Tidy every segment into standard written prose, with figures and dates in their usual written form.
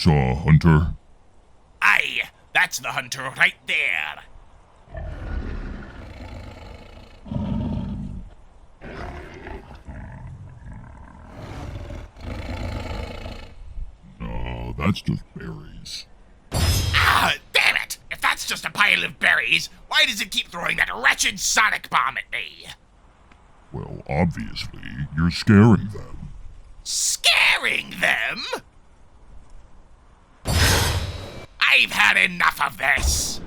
saw a hunter? Aye, that's the hunter right there. No, that's just berries. Ah, damn it! If that's just a pile of berries, why does it keep throwing that wretched sonic bomb at me? Well, obviously, you're scaring them. Scaring them? I've had enough of this!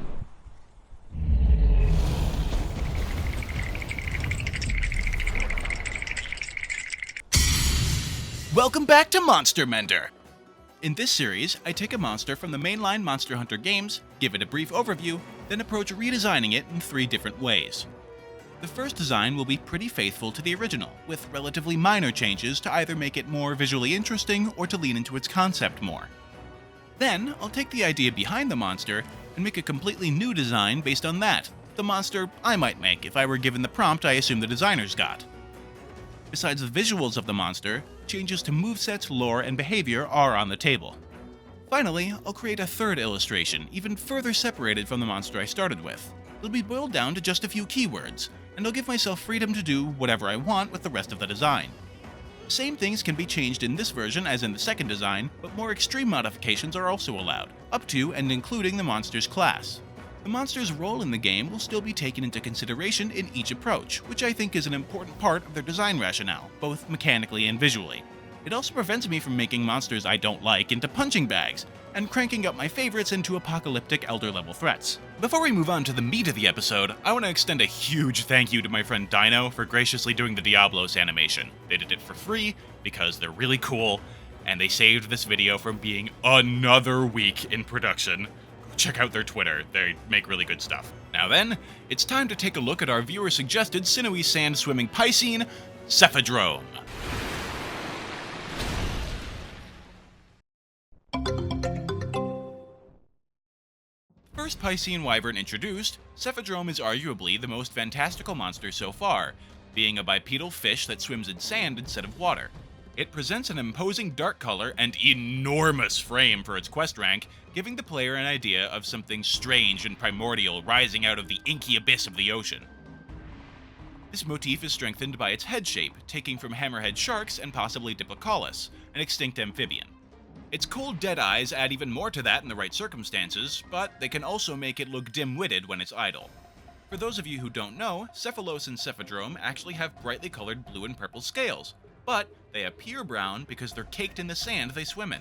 Welcome back to Monster Mender! In this series, I take a monster from the mainline Monster Hunter games, give it a brief overview, then approach redesigning it in 3 different ways. The first design will be pretty faithful to the original, with relatively minor changes to either make it more visually interesting or to lean into its concept more. Then, I'll take the idea behind the monster and make a completely new design based on that, the monster I might make if I were given the prompt I assume the designers got. Besides the visuals of the monster, changes to movesets, lore, and behavior are on the table. Finally, I'll create a third illustration, even further separated from the monster I started with. It'll be boiled down to just a few keywords, and I'll give myself freedom to do whatever I want with the rest of the design. Same things can be changed in this version as in the second design, but more extreme modifications are also allowed, up to and including the monster's class. The monster's role in the game will still be taken into consideration in each approach, which I think is an important part of their design rationale, both mechanically and visually. It also prevents me from making monsters I don't like into punching bags, and cranking up my favorites into apocalyptic elder-level threats. Before we move on to the meat of the episode, I want to extend a huge thank you to my friend Dino for graciously doing the Diablos animation. They did it for free because they're really cool, and they saved this video from being another week in production. Check out their Twitter, they make really good stuff. Now then, it's time to take a look at our viewer-suggested sinewy sand-swimming Piscine, Cephadrome. First Piscine wyvern introduced, Cephadrome is arguably the most fantastical monster so far, being a bipedal fish that swims in sand instead of water. It presents an imposing dark color and enormous frame for its quest rank, giving the player an idea of something strange and primordial rising out of the inky abyss of the ocean. This motif is strengthened by its head shape, taking from hammerhead sharks and possibly Diplocalus, an extinct amphibian. Its cold dead eyes add even more to that in the right circumstances, but they can also make it look dim-witted when it's idle. For those of you who don't know, Cephalos and Cephadrome actually have brightly colored blue and purple scales, but they appear brown because they're caked in the sand they swim in.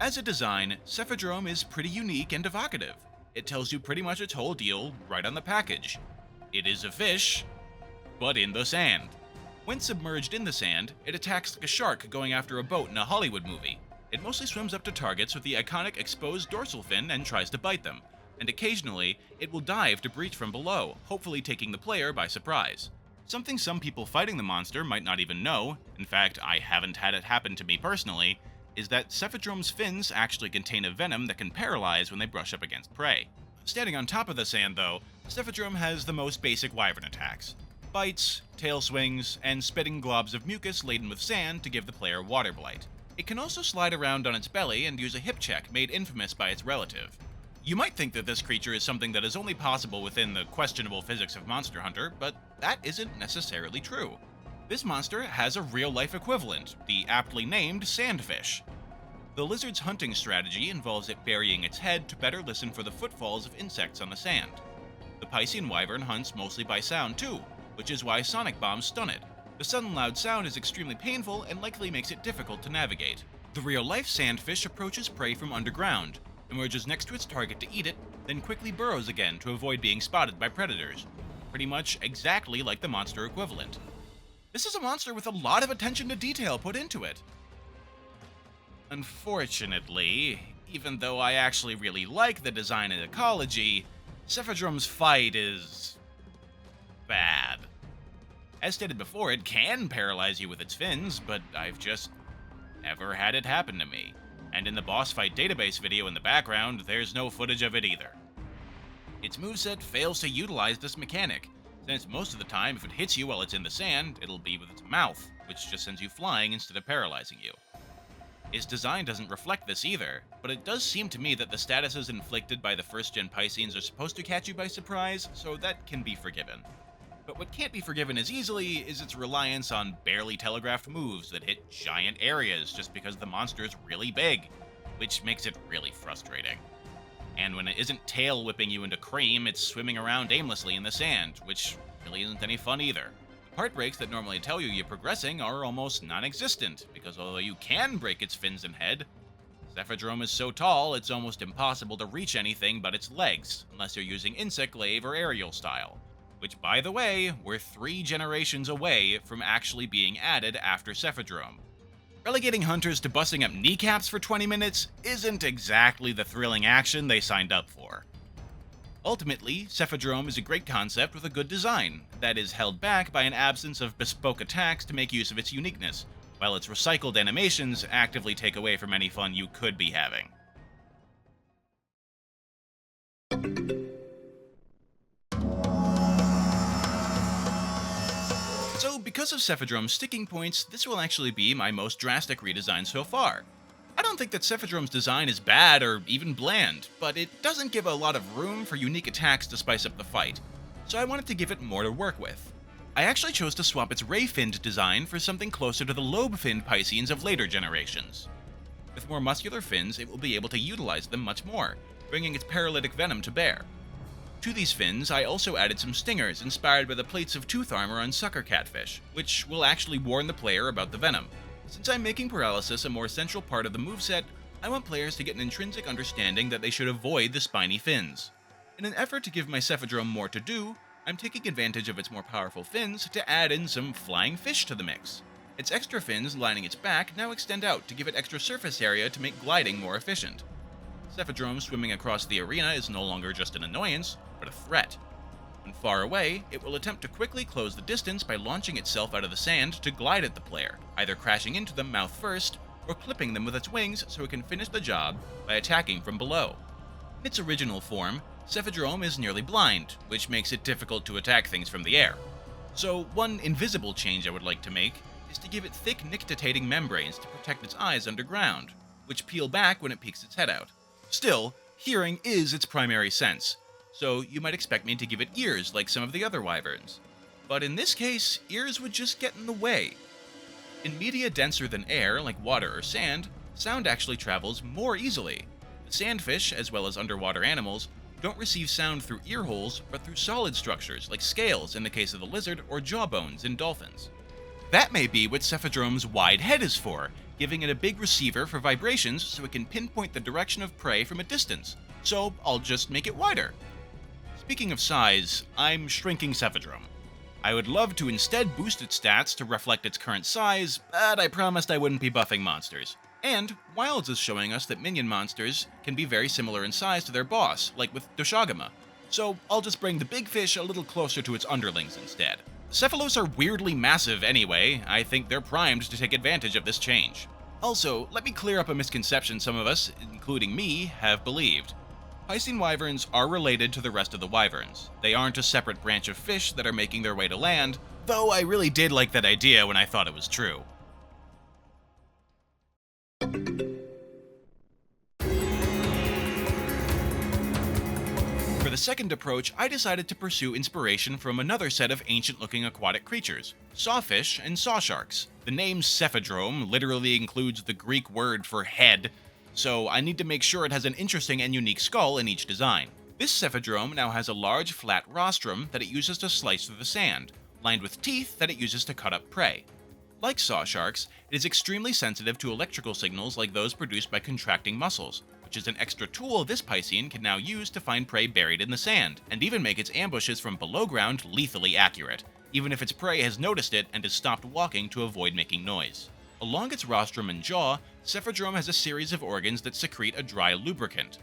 As a design, Cephadrome is pretty unique and evocative. It tells you pretty much its whole deal right on the package. It is a fish, but in the sand. When submerged in the sand, it attacks like a shark going after a boat in a Hollywood movie. It mostly swims up to targets with the iconic exposed dorsal fin and tries to bite them, and occasionally, it will dive to breach from below, hopefully taking the player by surprise. Something some people fighting the monster might not even know, in fact I haven't had it happen to me personally, is that Cephadrome's fins actually contain a venom that can paralyze when they brush up against prey. Standing on top of the sand though, Cephadrome has the most basic wyvern attacks. Bites, tail swings, and spitting globs of mucus laden with sand to give the player water blight. It can also slide around on its belly and use a hip check made infamous by its relative. You might think that this creature is something that is only possible within the questionable physics of Monster Hunter, but that isn't necessarily true. This monster has a real-life equivalent, the aptly named sandfish. The lizard's hunting strategy involves it burying its head to better listen for the footfalls of insects on the sand. The Piscine wyvern hunts mostly by sound too, which is why sonic bombs stun it. The sudden loud sound is extremely painful and likely makes it difficult to navigate. The real-life sandfish approaches prey from underground, emerges next to its target to eat it, then quickly burrows again to avoid being spotted by predators. Pretty much exactly like the monster equivalent. This is a monster with a lot of attention to detail put into it. Unfortunately, even though I actually really like the design and ecology, Cephadrome's fight is bad. As stated before, it can paralyze you with its fins, but I've just never had it happen to me. And in the boss fight database video in the background, there's no footage of it either. Its moveset fails to utilize this mechanic, since most of the time if it hits you while it's in the sand, it'll be with its mouth, which just sends you flying instead of paralyzing you. Its design doesn't reflect this either, but it does seem to me that the statuses inflicted by the first-gen Piscenes are supposed to catch you by surprise, so that can be forgiven. But what can't be forgiven as easily is its reliance on barely telegraphed moves that hit giant areas just because the monster is really big, which makes it really frustrating. And when it isn't tail whipping you into cream, it's swimming around aimlessly in the sand, which really isn't any fun either. The part breaks that normally tell you you're progressing are almost non-existent, because although you can break its fins and head, Cephadrome is so tall it's almost impossible to reach anything but its legs, unless you're using insect glaive or aerial style. Which, by the way, we're 3 generations away from actually being added after Cephadrome. Relegating hunters to busting up kneecaps for 20 minutes isn't exactly the thrilling action they signed up for. Ultimately, Cephadrome is a great concept with a good design that is held back by an absence of bespoke attacks to make use of its uniqueness, while its recycled animations actively take away from any fun you could be having. So, because of Cephadrome's sticking points, this will actually be my most drastic redesign so far. I don't think that Cephadrome's design is bad or even bland, but it doesn't give a lot of room for unique attacks to spice up the fight, so I wanted to give it more to work with. I actually chose to swap its ray-finned design for something closer to the lobe-finned Piscenes of later generations. With more muscular fins, it will be able to utilize them much more, bringing its paralytic venom to bear. To these fins, I also added some stingers inspired by the plates of tooth armor on sucker catfish, which will actually warn the player about the venom. Since I'm making paralysis a more central part of the moveset, I want players to get an intrinsic understanding that they should avoid the spiny fins. In an effort to give my Cephadrome more to do, I'm taking advantage of its more powerful fins to add in some flying fish to the mix. Its extra fins lining its back now extend out to give it extra surface area to make gliding more efficient. Cephadrome swimming across the arena is no longer just an annoyance, but a threat. When far away, it will attempt to quickly close the distance by launching itself out of the sand to glide at the player, either crashing into them mouth first, or clipping them with its wings so it can finish the job by attacking from below. In its original form, Cephadrome is nearly blind, which makes it difficult to attack things from the air. So one invisible change I would like to make is to give it thick nictitating membranes to protect its eyes underground, which peel back when it peeks its head out. Still, hearing is its primary sense, so you might expect me to give it ears like some of the other wyverns. But in this case, ears would just get in the way. In media denser than air, like water or sand, sound actually travels more easily. The sandfish, as well as underwater animals, don't receive sound through ear holes, but through solid structures like scales in the case of the lizard or jawbones in dolphins. That may be what Cephadrome's wide head is for, giving it a big receiver for vibrations so it can pinpoint the direction of prey from a distance, so I'll just make it wider. Speaking of size, I'm shrinking Cephadrome. I would love to instead boost its stats to reflect its current size, but I promised I wouldn't be buffing monsters. And Wilds is showing us that minion monsters can be very similar in size to their boss, like with Doshagama, so I'll just bring the big fish a little closer to its underlings instead. Cephalos are weirdly massive anyway. I think they're primed to take advantage of this change. Also, let me clear up a misconception some of us, including me, have believed. Piscine wyverns are related to the rest of the wyverns. They aren't a separate branch of fish that are making their way to land, though I really did like that idea when I thought it was true. For the second approach, I decided to pursue inspiration from another set of ancient-looking aquatic creatures, sawfish and sawsharks. The name Cephadrome literally includes the Greek word for head, so I need to make sure it has an interesting and unique skull in each design. This Cephadrome now has a large, flat rostrum that it uses to slice through the sand, lined with teeth that it uses to cut up prey. Like sawsharks, it is extremely sensitive to electrical signals like those produced by contracting muscles, which is an extra tool this Piscine can now use to find prey buried in the sand, and even make its ambushes from below ground lethally accurate, even if its prey has noticed it and has stopped walking to avoid making noise. Along its rostrum and jaw, Cephadrome has a series of organs that secrete a dry lubricant.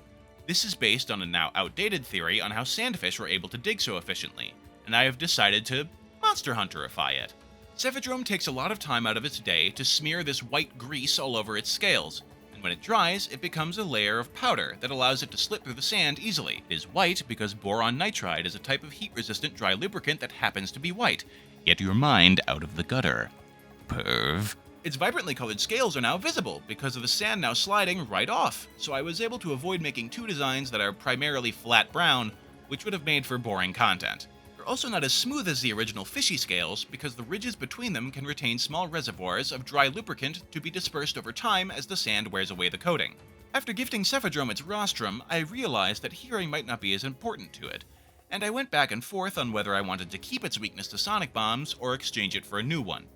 This is based on a now outdated theory on how sandfish were able to dig so efficiently, and I have decided to monster hunterify it. Cephadrome takes a lot of time out of its day to smear this white grease all over its scales, and when it dries, it becomes a layer of powder that allows it to slip through the sand easily. It is white because boron nitride is a type of heat-resistant dry lubricant that happens to be white. Get your mind out of the gutter. Perv. Its vibrantly colored scales are now visible because of the sand now sliding right off, so I was able to avoid making two designs that are primarily flat brown, which would have made for boring content. They're also not as smooth as the original fishy scales because the ridges between them can retain small reservoirs of dry lubricant to be dispersed over time as the sand wears away the coating. After gifting Cephadrome its rostrum, I realized that hearing might not be as important to it, and I went back and forth on whether I wanted to keep its weakness to sonic bombs or exchange it for a new one.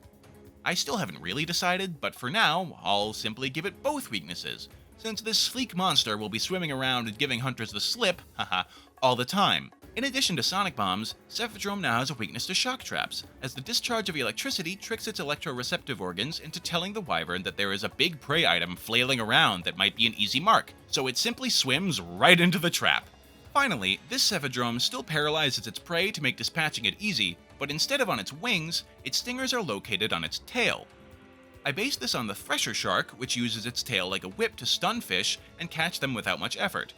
I still haven't really decided, but for now, I'll simply give it both weaknesses, since this sleek monster will be swimming around and giving hunters the slip, haha, all the time. In addition to sonic bombs, Cephadrome now has a weakness to shock traps, as the discharge of electricity tricks its electroreceptive organs into telling the wyvern that there is a big prey item flailing around that might be an easy mark, so it simply swims right into the trap. Finally, this Cephadrome still paralyzes its prey to make dispatching it easy, but instead of on its wings, its stingers are located on its tail. I based this on the thresher shark, which uses its tail like a whip to stun fish and catch them without much effort.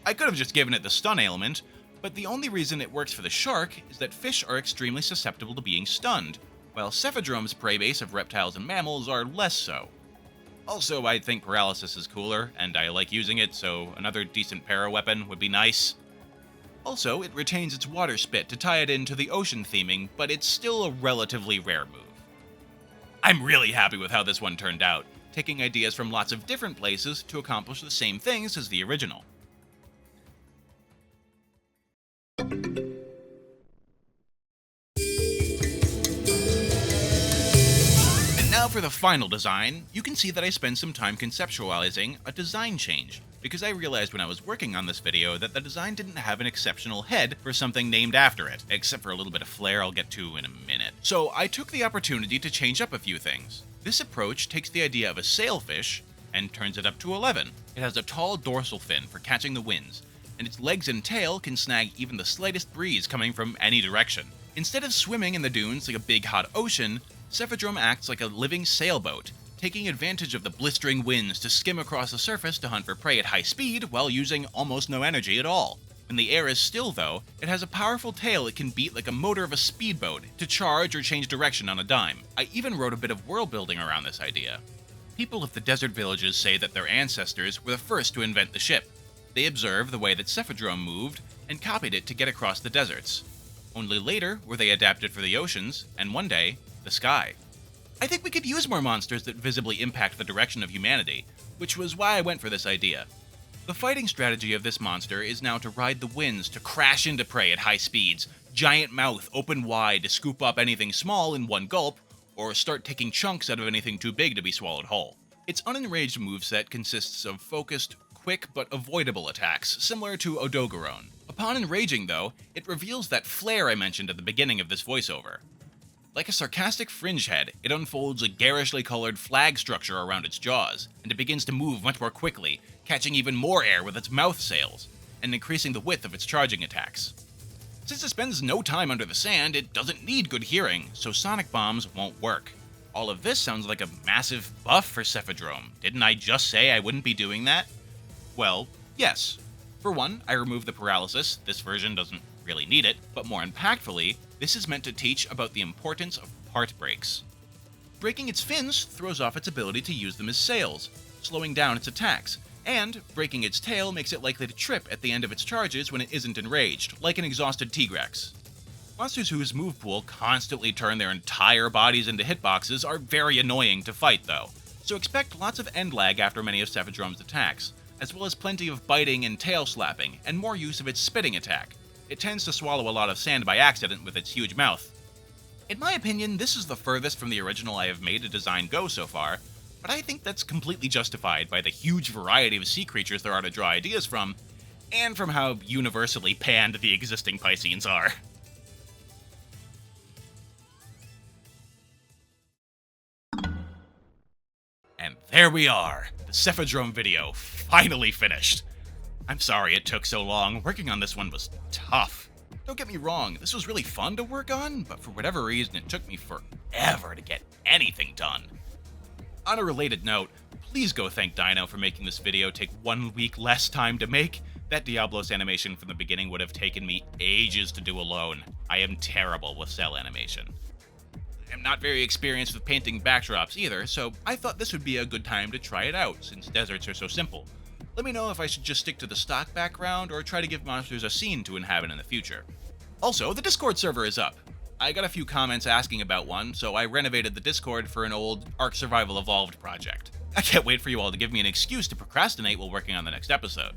I could have just given it the stun ailment, but the only reason it works for the shark is that fish are extremely susceptible to being stunned, while Cephadrome's prey base of reptiles and mammals are less so. Also, I think paralysis is cooler, and I like using it, so another decent para weapon would be nice. Also, it retains its water spit to tie it into the ocean theming, but it's still a relatively rare move. I'm really happy with how this one turned out, taking ideas from lots of different places to accomplish the same things as the original. And now for the final design, you can see that I spent some time conceptualizing a design change, because I realized when I was working on this video that the design didn't have an exceptional head for something named after it, except for a little bit of flair I'll get to in a minute. So I took the opportunity to change up a few things. This approach takes the idea of a sailfish and turns it up to 11. It has a tall dorsal fin for catching the winds, and its legs and tail can snag even the slightest breeze coming from any direction. Instead of swimming in the dunes like a big hot ocean, Cephadrome acts like a living sailboat, taking advantage of the blistering winds to skim across the surface to hunt for prey at high speed while using almost no energy at all. When the air is still, though, it has a powerful tail it can beat like a motor of a speedboat to charge or change direction on a dime. I even wrote a bit of world building around this idea. People of the desert villages say that their ancestors were the first to invent the ship. They observed the way that Cephadrome moved and copied it to get across the deserts. Only later were they adapted for the oceans, and one day, the sky. I think we could use more monsters that visibly impact the direction of humanity, which was why I went for this idea. The fighting strategy of this monster is now to ride the winds to crash into prey at high speeds, giant mouth open wide to scoop up anything small in one gulp, or start taking chunks out of anything too big to be swallowed whole. Its unenraged moveset consists of focused, quick but avoidable attacks, similar to Odogaron. Upon enraging, though, it reveals that flare I mentioned at the beginning of this voiceover. Like a sarcastic fringe head, it unfolds a garishly colored flag structure around its jaws, and it begins to move much more quickly, catching even more air with its mouth sails, and increasing the width of its charging attacks. Since it spends no time under the sand, it doesn't need good hearing, so sonic bombs won't work. All of this sounds like a massive buff for Cephadrome. Didn't I just say I wouldn't be doing that? Well, yes. For one, I removed the paralysis. This version doesn't really need it, but more impactfully, this is meant to teach about the importance of part breaks. Breaking its fins throws off its ability to use them as sails, slowing down its attacks, and breaking its tail makes it likely to trip at the end of its charges when it isn't enraged, like an exhausted Tigrex. Monsters whose move pool constantly turn their entire bodies into hitboxes are very annoying to fight though, so expect lots of end lag after many of Cephadrome's attacks, as well as plenty of biting and tail slapping, and more use of its spitting attack. It tends to swallow a lot of sand by accident with its huge mouth. In my opinion, this is the furthest from the original I have made a design go so far, but I think that's completely justified by the huge variety of sea creatures there are to draw ideas from, and from how universally panned the existing Pisceans are. And there we are, the Cephadrome video finally finished. I'm sorry it took so long. Working on this one was tough. Don't get me wrong, this was really fun to work on, but for whatever reason it took me forever to get anything done. On a related note, please go thank Dino for making this video take 1 week less time to make. That Diablos animation from the beginning would have taken me ages to do alone. I am terrible with cell animation. am not very experienced with painting backdrops either, so I thought this would be a good time to try it out, since deserts are so simple. Let me know if I should just stick to the stock background or try to give monsters a scene to inhabit in the future. Also, the Discord server is up. I got a few comments asking about one, so I renovated the Discord for an old Ark Survival Evolved project. I can't wait for you all to give me an excuse to procrastinate while working on the next episode.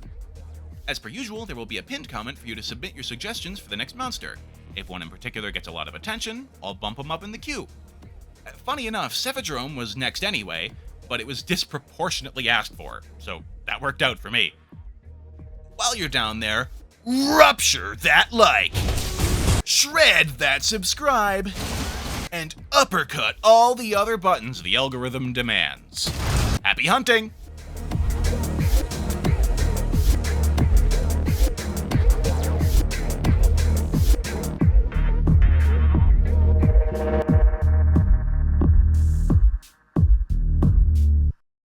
As per usual, there will be a pinned comment for you to submit your suggestions for the next monster. If one in particular gets a lot of attention, I'll bump them up in the queue. Funny enough, Cephadrome was next anyway, but it was disproportionately asked for, so that worked out for me. While you're down there, rupture that like, shred that subscribe, and uppercut all the other buttons the algorithm demands. Happy hunting!